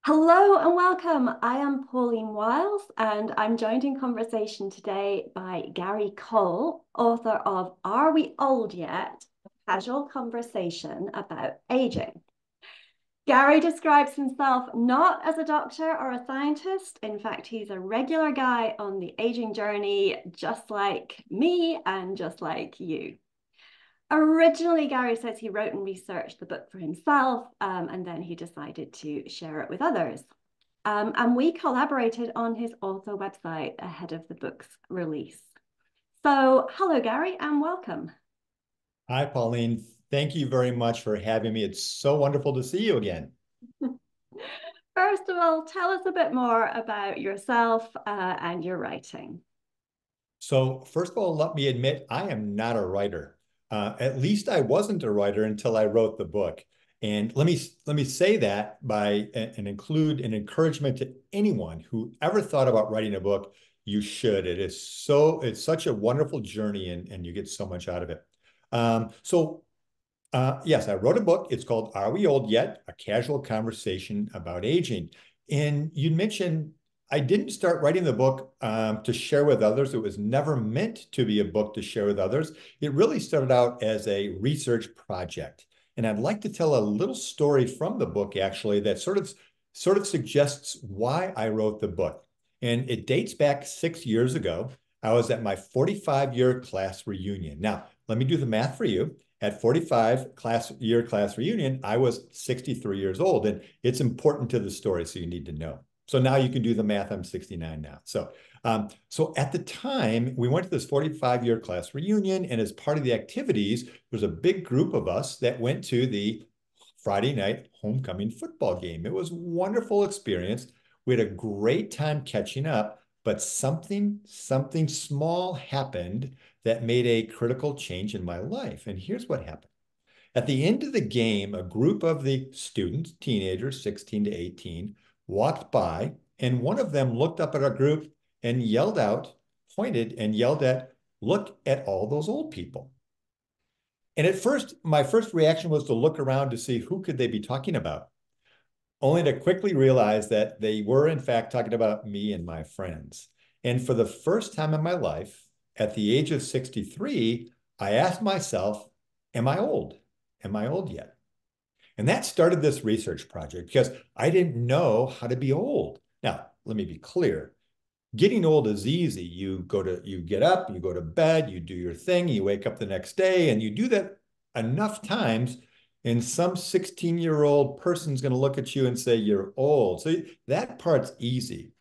Hello and welcome. I am Pauline Wiles, and I'm joined in conversation today by Garry Cole, author of Are We Old Yet? A Casual Conversation About Aging. Garry describes himself not as a doctor or a scientist. In fact, he's a regular guy on the aging journey, just like me and just like you. Originally, Garry says he wrote and researched the book for himself, and then he decided to share it with others. And we collaborated on his author website ahead of the book's release. So, hello, Garry, and welcome. Hi, Pauline. Thank you very much for having me. It's so wonderful to see you again. First of all, tell us a bit more about yourself and your writing. So, first of all, let me admit I am not a writer. At least I wasn't a writer until I wrote the book. And let me say that by and include an encouragement to anyone who ever thought about writing a book. You should. It's such a wonderful journey, and you get so much out of it. Yes, I wrote a book. It's called Are We Old Yet? A Casual Conversation About Aging. And you mentioned I didn't start writing the book to share with others. It was never meant to be a book to share with others. It really started out as a research project. And I'd like to tell a little story from the book, actually, that sort of suggests why I wrote the book. And it dates back 6 years ago. I was at my 45-year class reunion. Now, let me do the math for you. At 45 class reunion, I was 63 years old, and it's important to the story, so you need to know. So now you can do the math. I'm 69 now. So at the time, we went to this 45-year class reunion, and as part of the activities, there was a big group of us that went to the Friday night homecoming football game. It was a wonderful experience. We had a great time catching up, but something small happened that made a critical change in my life. And here's what happened. At the end of the game, a group of the students, teenagers, 16 to 18, walked by, and one of them looked up at our group and yelled out, pointed and yelled at, "Look at all those old people." And at first, my first reaction was to look around to see who could they be talking about, only to quickly realize that they were, in fact, talking about me and my friends. And for the first time in my life, at the age of 63, I asked myself, am I old? Am I old yet? And that started this research project because I didn't know how to be old. Now, let me be clear. Getting old is easy. You get up, you go to bed, you do your thing, you wake up the next day, and you do that enough times, and some 16-year-old person's going to look at you and say you're old. So that part's easy.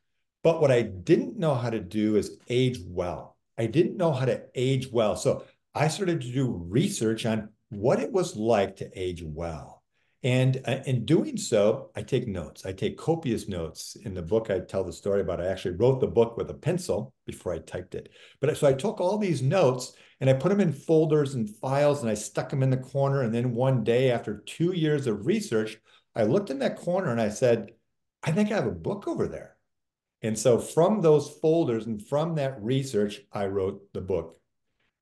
But what I didn't know how to do is age well. I didn't know how to age well. So I started to do research on what it was like to age well. And in doing so, I take notes. I take copious notes. In the book, I tell the story about I actually wrote the book with a pencil before I typed it. But so I took all these notes and I put them in folders and files and I stuck them in the corner. And then one day, after 2 years of research, I looked in that corner and I said, I think I have a book over there. And so from those folders and from that research, I wrote the book.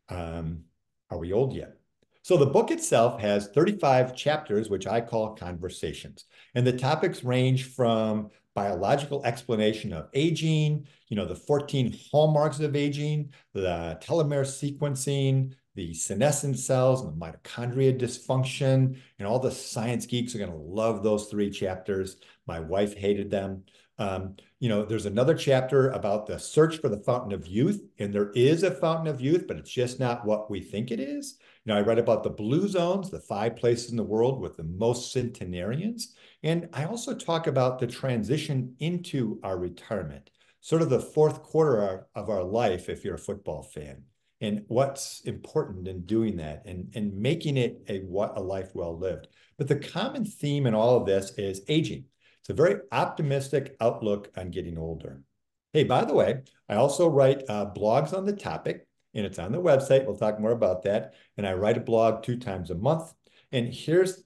Um, Are We Old Yet? So the book itself has 35 chapters, which I call conversations. And the topics range from biological explanation of aging, the 14 hallmarks of aging, the telomere sequencing, the senescent cells, and the mitochondria dysfunction. And all the science geeks are going to love those 3 chapters. My wife hated them. There's another chapter about the search for the fountain of youth, and there is a fountain of youth, but it's just not what we think it is. I read about the blue zones, the 5 places in the world with the most centenarians. And I also talk about the transition into our retirement, sort of the fourth quarter of our life, if you're a football fan, and what's important in doing that and making it a life well lived. But the common theme in all of this is aging. It's a very optimistic outlook on getting older. Hey, by the way, I also write blogs on the topic, and it's on the website. We'll talk more about that. And I write a blog 2 times a month. And here's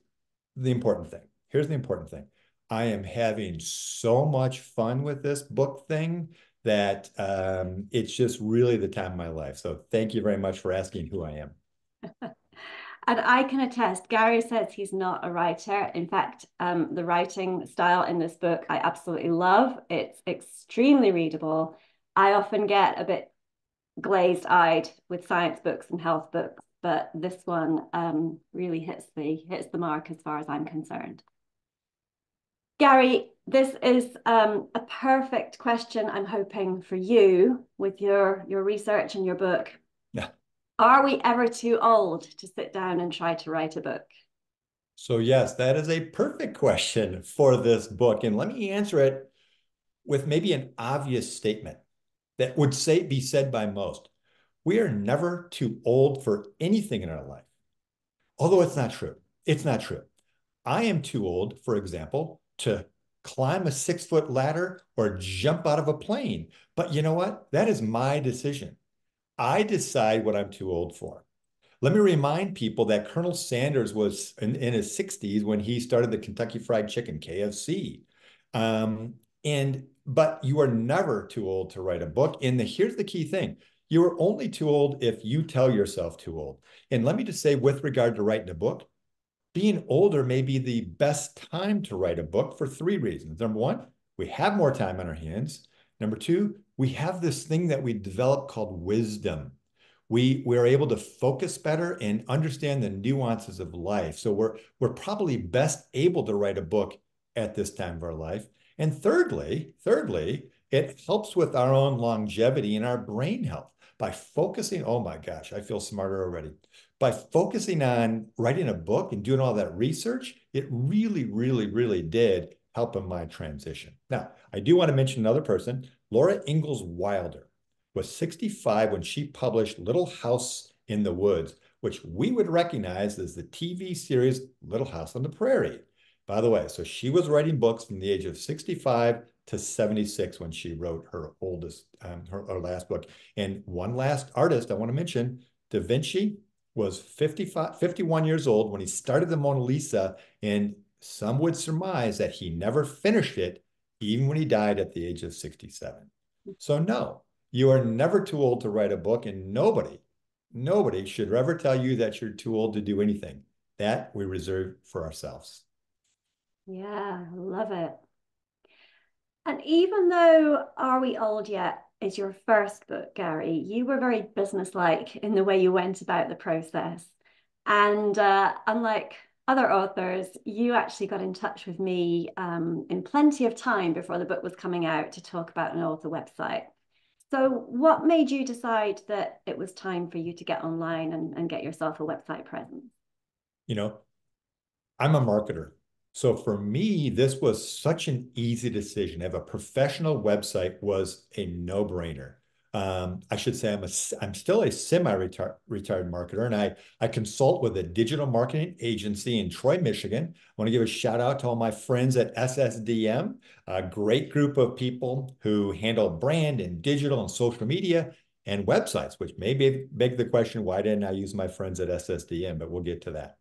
the important thing. Here's the important thing. I am having so much fun with this book thing that it's just really the time of my life. So thank you very much for asking who I am. And I can attest, Garry says he's not a writer. In fact, the writing style in this book I absolutely love. It's extremely readable. I often get a bit glazed eyed with science books and health books, but this one really hits the mark as far as I'm concerned. Garry, this is a perfect question, I'm hoping, for you with your research and your book. Yeah. Are we ever too old to sit down and try to write a book? So yes, that is a perfect question for this book. And let me answer it with maybe an obvious statement that would be said by most. We are never too old for anything in our life. Although it's not true. It's not true. I am too old, for example, to climb a 6-foot ladder or jump out of a plane. But you know what? That is my decision. I decide what I'm too old for. Let me remind people that Colonel Sanders was in his 60s when he started the Kentucky Fried Chicken, KFC. But you are never too old to write a book. And here's the key thing. You are only too old if you tell yourself too old. And let me just say, with regard to writing a book, being older may be the best time to write a book for 3 reasons. Number one, we have more time on our hands. Number two, we have this thing that we develop called wisdom. We're able to focus better and understand the nuances of life. So we're probably best able to write a book at this time of our life. And thirdly, it helps with our own longevity and our brain health by focusing. Oh my gosh, I feel smarter already. By focusing on writing a book and doing all that research, it really, really, really did help in my transition. Now, I do want to mention another person, Laura Ingalls Wilder was 65 when she published Little House in the Woods, which we would recognize as the TV series Little House on the Prairie. By the way, so she was writing books from the age of 65 to 76 when she wrote her her last book. And one last artist I want to mention, Da Vinci was 51 years old when he started the Mona Lisa, and some would surmise that he never finished it, even when he died at the age of 67. So no, you are never too old to write a book, and nobody should ever tell you that you're too old to do anything. That we reserve for ourselves. Yeah, love it. And even though Are We Old Yet is your first book, Garry, you were very businesslike in the way you went about the process. And unlike other authors, you actually got in touch with me in plenty of time before the book was coming out to talk about an author website. So, what made you decide that it was time for you to get online and get yourself a website presence? You know, I'm a marketer. So for me, this was such an easy decision. Have a professional website was a no-brainer. I should say I'm still a semi-retired marketer, and I consult with a digital marketing agency in Troy, Michigan. I want to give a shout out to all my friends at SSDM, a great group of people who handle brand and digital and social media and websites, which may beg the question, why didn't I use my friends at SSDM? But we'll get to that.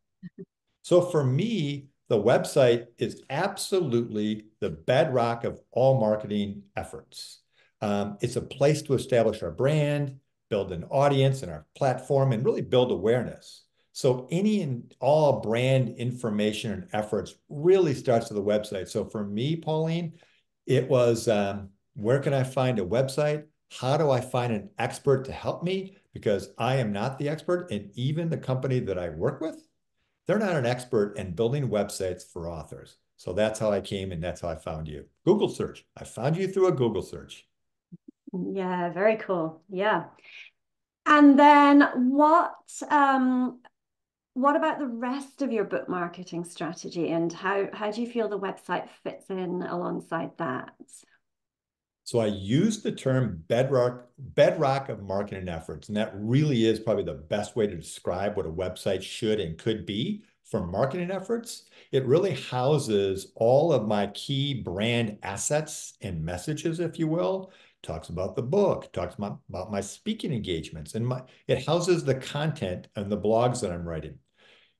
So for me, the website is absolutely the bedrock of all marketing efforts. It's a place to establish our brand, build an audience in our platform, and really build awareness. So any and all brand information and efforts really starts with the website. So for me, Pauline, it was where can I find a website? How do I find an expert to help me? Because I am not the expert, and even the company that I work with, they're not an expert in building websites for authors. So that's how I came and that's how I found you. Google search. I found you through a Google search. Yeah, very cool. Yeah. And then what about the rest of your book marketing strategy and how do you feel the website fits in alongside that? So I use the term bedrock of marketing efforts, and that really is probably the best way to describe what a website should and could be for marketing efforts. It really houses all of my key brand assets and messages, if you will. Talks about the book, talks about my speaking engagements, and it houses the content and the blogs that I'm writing.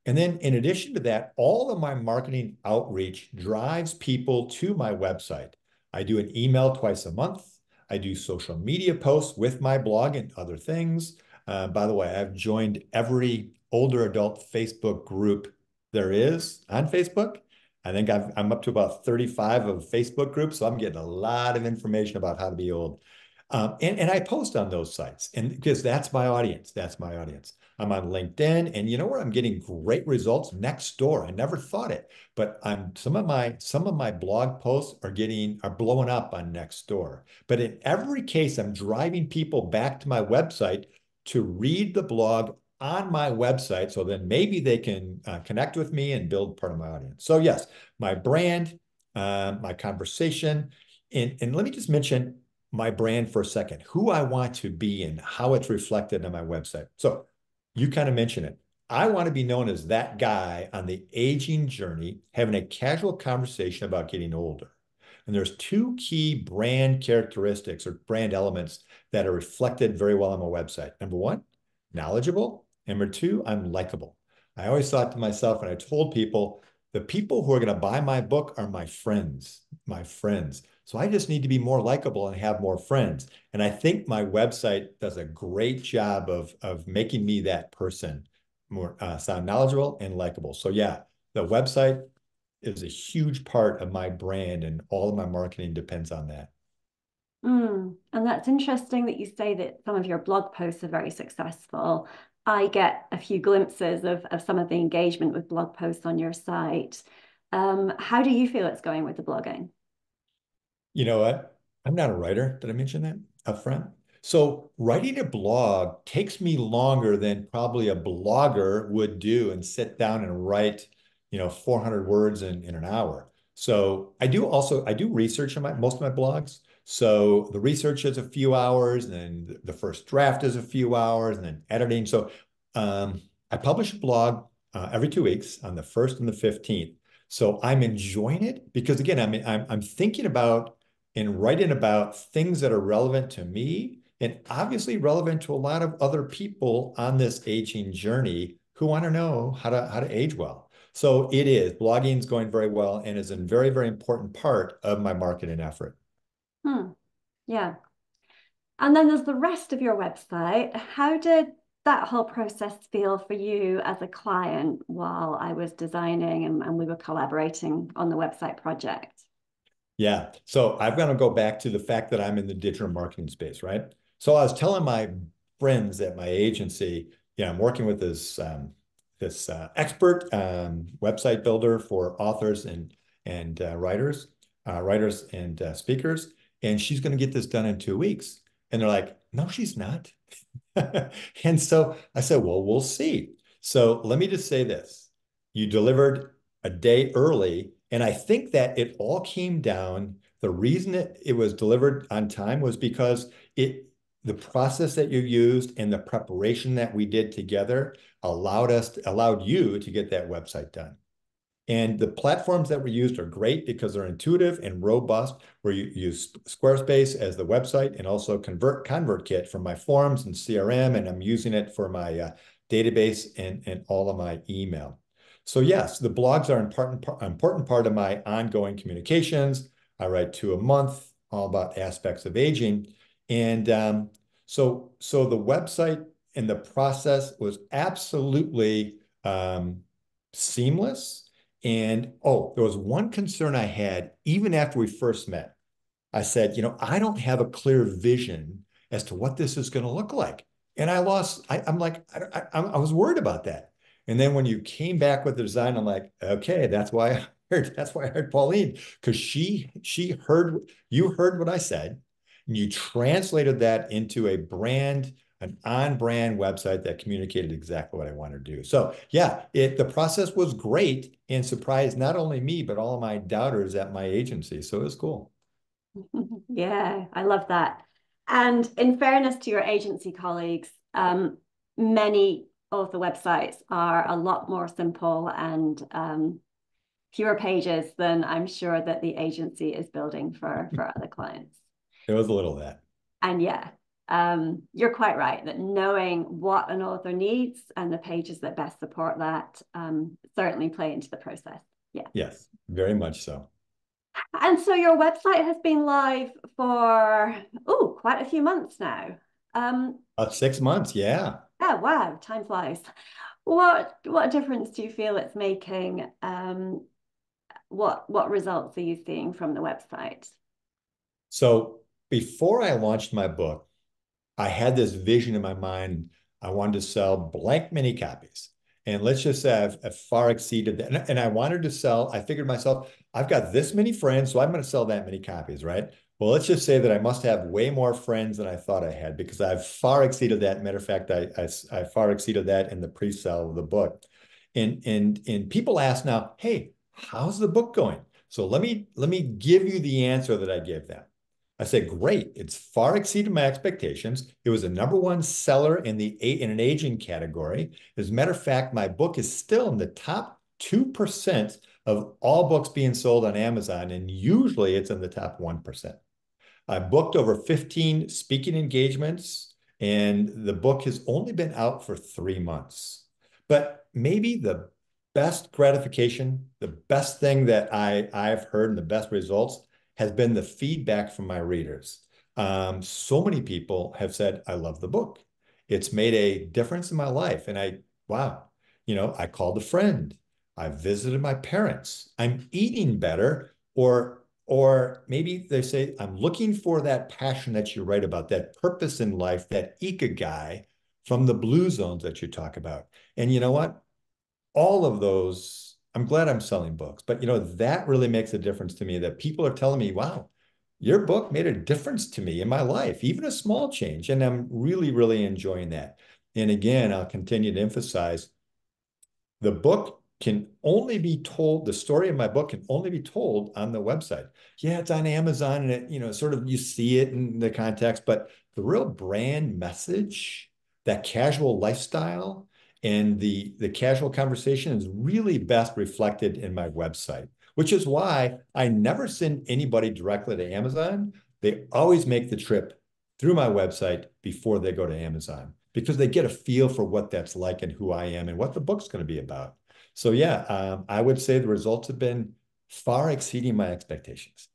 And then in addition to that, all of my marketing outreach drives people to my website. I do an email twice a month. I do social media posts with my blog and other things. By the way, I've joined every older adult Facebook group there is on Facebook. I think I'm up to about 35 of Facebook groups, so I'm getting a lot of information about how to be old. And I post on those sites, and because that's my audience, that's my audience. I'm on LinkedIn, and you know where I'm getting great results? Next door. I never thought it, but I'm some of my blog posts are blowing up on Nextdoor. But in every case, I'm driving people back to my website to read the blog on my website, so then maybe they can connect with me and build part of my audience. So yes, my brand, my conversation, and let me just mention my brand for a second, who I want to be and how it's reflected on my website. So you kind of mentioned it. I want to be known as that guy on the aging journey, having a casual conversation about getting older. And there's two key brand characteristics or brand elements that are reflected very well on my website. Number one, knowledgeable. Number two, I'm likable. I always thought to myself, and I told people, the people who are going to buy my book are my friends, my friends. So I just need to be more likable and have more friends. And I think my website does a great job of making me that person, more sound knowledgeable and likable. So yeah, the website is a huge part of my brand, and all of my marketing depends on that. And that's interesting that you say that some of your blog posts are very successful. I get a few glimpses of some of the engagement with blog posts on your site. How do you feel it's going with the blogging? You know what? I'm not a writer. Did I mention that up front? So writing a blog takes me longer than probably a blogger would do and sit down and write, 400 words in an hour. So I do research on most of my blogs. So the research is a few hours, and then the first draft is a few hours, and then editing. So I publish a blog every 2 weeks on the 1st and the 15th. So I'm enjoying it because again, I'm thinking about and writing about things that are relevant to me and obviously relevant to a lot of other people on this aging journey who want to know how to age well. So it is blogging is going very well and is a very, very important part of my marketing effort. Hmm. Yeah. And then there's the rest of your website. How did that whole process feel for you as a client while I was designing and we were collaborating on the website project? Yeah. So I've got to go back to the fact that I'm in the digital marketing space, right? So I was telling my friends at my agency, I'm working with this expert website builder for authors and writers and speakers, and she's going to get this done in 2 weeks. And they're like, "No, she's not." And so I said, "Well, we'll see." So let me just say this: you delivered a day early. And I think that it all came down, the reason it was delivered on time was because the process that you used and the preparation that we did together allowed you to get that website done. And the platforms that we used are great because they're intuitive and robust, where you use Squarespace as the website and also ConvertKit for my forms and CRM, and I'm using it for my database and all of my email. So yes, the blogs are an important part of my ongoing communications. I write 2 a month, all about aspects of aging. And so the website and the process was absolutely seamless. And oh, there was one concern I had even after we first met. I said, I don't have a clear vision as to what this is going to look like. And I'm like, I was worried about that. And then when you came back with the design, I'm like, okay, that's why I heard Pauline, because you heard what I said, and you translated that into an on-brand website that communicated exactly what I wanted to do. So yeah, the process was great and surprised not only me, but all of my doubters at my agency. So it was cool. Yeah, I love that. And in fairness to your agency colleagues, many of the websites are a lot more simple and fewer pages than I'm sure that the agency is building for other clients. It was a little of that. And yeah, you're quite right that knowing what an author needs and the pages that best support that certainly play into the process. Yeah. Yes, very much so. And so your website has been live for, oh, quite a few months now. Um, 6 months, yeah. oh wow, time flies. What difference do you feel it's making? What results are you seeing from the website? So before I launched my book, I had this vision in my mind. I wanted to sell blank many copies. And let's just say I've far exceeded that. And I wanted to sell, I figured myself, I've got this many friends, so I'm going to sell that many copies, right? Well, let's just say that I must have way more friends than I thought I had because I've far exceeded that. Matter of fact, I far exceeded that in the pre-sale of the book. And people ask now, hey, how's the book going? So let me give you the answer that I gave them. I said, great. It's far exceeded my expectations. It was a number one seller in an aging category. As a matter of fact, my book is still in the top 2% of all books being sold on Amazon, and usually it's in the top 1%. I booked over 15 speaking engagements, and the book has only been out for 3 months. But maybe the best gratification, the best thing that I've heard and the best results has been the feedback from my readers. So many people have said, I love the book. It's made a difference in my life. And wow, I called a friend. I visited my parents. I'm eating better, or maybe they say, I'm looking for that passion that you write about, that purpose in life, that ikigai from the blue zones that you talk about. And you know what? All of those, I'm glad I'm selling books, but that really makes a difference to me that people are telling me, wow, your book made a difference to me in my life, even a small change. And I'm really, really enjoying that. And again, I'll continue to emphasize the book can only be told, the story of my book can only be told on the website. Yeah, it's on Amazon and sort of you see it in the context, but the real brand message, that casual lifestyle and the casual conversation is really best reflected in my website, which is why I never send anybody directly to Amazon. They always make the trip through my website before they go to Amazon because they get a feel for what that's like and who I am and what the book's going to be about. So yeah, I would say the results have been far exceeding my expectations.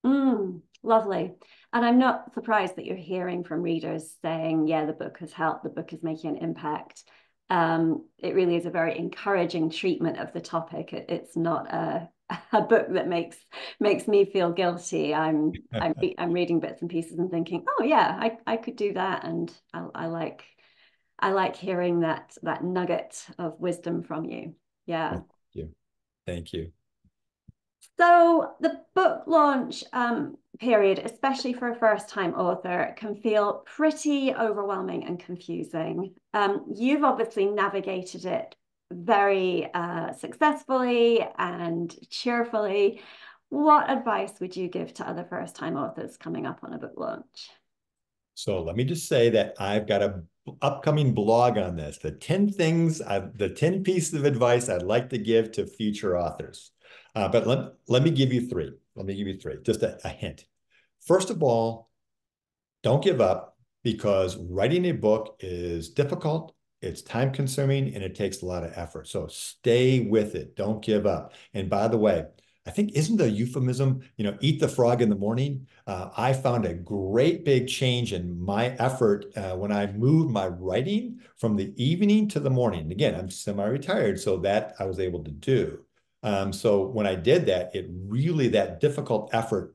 Lovely. And I'm not surprised that you're hearing from readers saying, yeah, the book has helped, the book is making an impact. It really is a very encouraging treatment of the topic. It's not a book that makes me feel guilty. I'm reading bits and pieces and thinking, oh yeah, I could do that, and I like hearing that nugget of wisdom from you. Yeah. Thank you. Thank you. So the book launch period, especially for a first-time author, can feel pretty overwhelming and confusing. You've obviously navigated it very successfully and cheerfully. What advice would you give to other first-time authors coming up on a book launch? So let me just say that I've got a upcoming blog on this, the 10 pieces of advice I'd like to give to future authors. But let me give you three. Let me give you three, just a hint. First of all, don't give up because writing a book is difficult, it's time consuming, and it takes a lot of effort. So stay with it. Don't give up. And by the way, I think isn't the euphemism, eat the frog in the morning? I found a great big change in my effort when I moved my writing from the evening to the morning. Again, I'm semi-retired, so that I was able to do. So when I did that, that difficult effort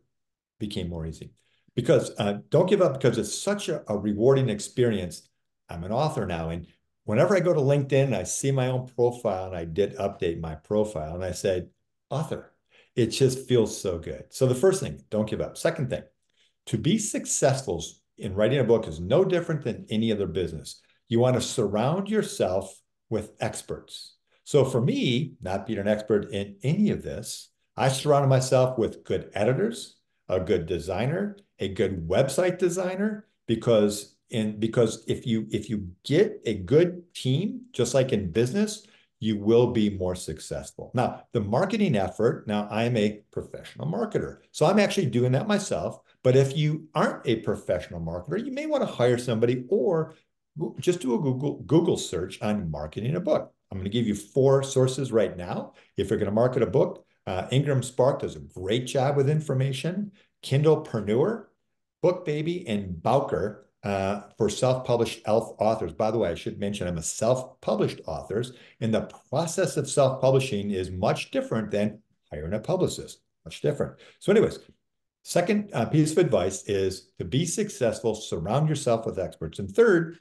became more easy. Because don't give up because it's such a rewarding experience. I'm an author now, and whenever I go to LinkedIn, I see my own profile, and I did update my profile, and I said, author. It just feels so good. So the first thing, don't give up. Second thing, to be successful in writing a book is no different than any other business. You want to surround yourself with experts. So for me, not being an expert in any of this, I surrounded myself with good editors, a good designer, a good website designer, because if you get a good team, just like in business, you will be more successful. Now, the marketing effort, now I'm a professional marketer. So I'm actually doing that myself. But if you aren't a professional marketer, you may want to hire somebody or just do a Google search on marketing a book. I'm going to give you 4 sources right now. If you're going to market a book, Ingram Spark does a great job with information. Kindlepreneur, BookBaby, and Bowker for self-published authors. By the way, I should mention I'm a self-published author, and the process of self-publishing is much different than hiring a publicist, much different. So anyways, second piece of advice is to be successful, surround yourself with experts. And third,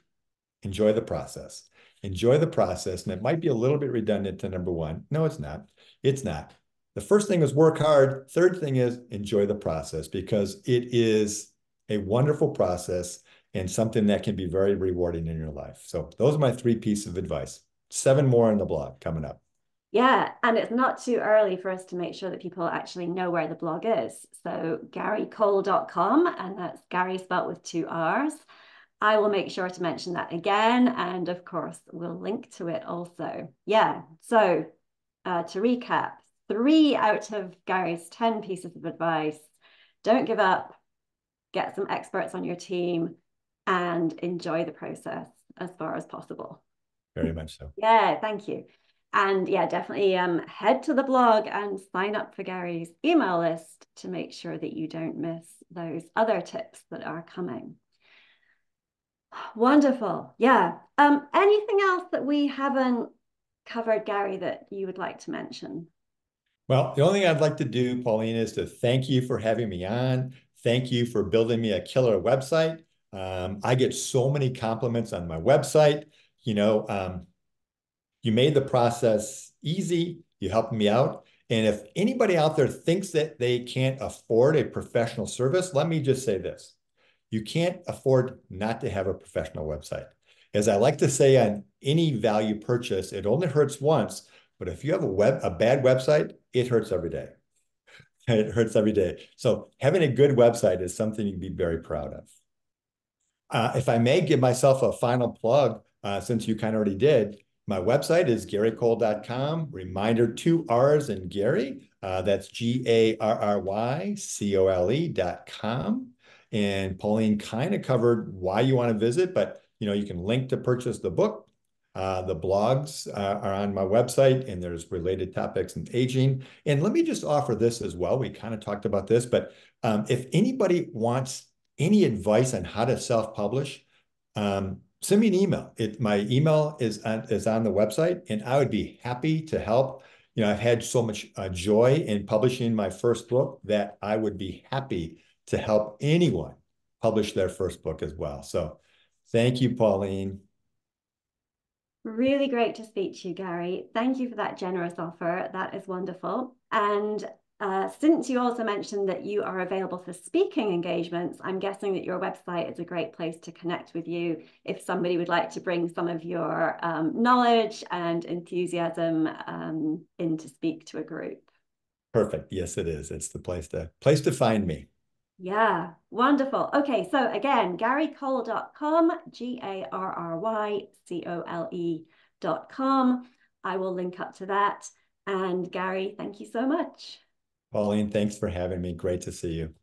enjoy the process. Enjoy the process. And it might be a little bit redundant to number one. No, it's not. It's not. The first thing is work hard. Third thing is enjoy the process because it is a wonderful process and something that can be very rewarding in your life. So those are my 3 pieces of advice. 7 more on the blog coming up. Yeah, and it's not too early for us to make sure that people actually know where the blog is. So GarryCole.com, and that's Garry spelled with 2 R's. I will make sure to mention that again. And of course, we'll link to it also. Yeah. So to recap, 3 out of Garry's 10 pieces of advice: don't give up, get some experts on your team, and enjoy the process as far as possible. Very much so. Yeah, thank you. And yeah, definitely head to the blog and sign up for Garry's email list to make sure that you don't miss those other tips that are coming. Wonderful. Yeah. Anything else that we haven't covered, Garry, that you would like to mention? Well, the only thing I'd like to do, Pauline, is to thank you for having me on. Thank you for building me a killer website. I get so many compliments on my website. You know, you made the process easy. You helped me out. And if anybody out there thinks that they can't afford a professional service, let me just say this. You can't afford not to have a professional website. As I like to say on any value purchase, it only hurts once, but if you have a bad website, it hurts every day. It hurts every day. So having a good website is something you can be very proud of. If I may give myself a final plug, since you kind of already did, my website is GarryCole.com. Reminder, 2 R's in Garry. That's GarryCole.com. And Pauline kind of covered why you want to visit, but you can link to purchase the book. The blogs are on my website, and there's related topics in aging. And let me just offer this as well. We kind of talked about this, but if anybody wants any advice on how to self-publish, send me an email. My email is on the website, and I would be happy to help. I've had so much joy in publishing my first book that I would be happy to help anyone publish their first book as well. So thank you, Pauline. Really great to speak to you, Garry. Thank you for that generous offer. That is wonderful. And since you also mentioned that you are available for speaking engagements, I'm guessing that your website is a great place to connect with you if somebody would like to bring some of your knowledge and enthusiasm in to speak to a group. Perfect. Yes, it is. It's the place to find me. Yeah, wonderful. Okay, so again, GarryCole.com, GarryCole.com. I will link up to that. And Garry, thank you so much. Pauline, thanks for having me. Great to see you.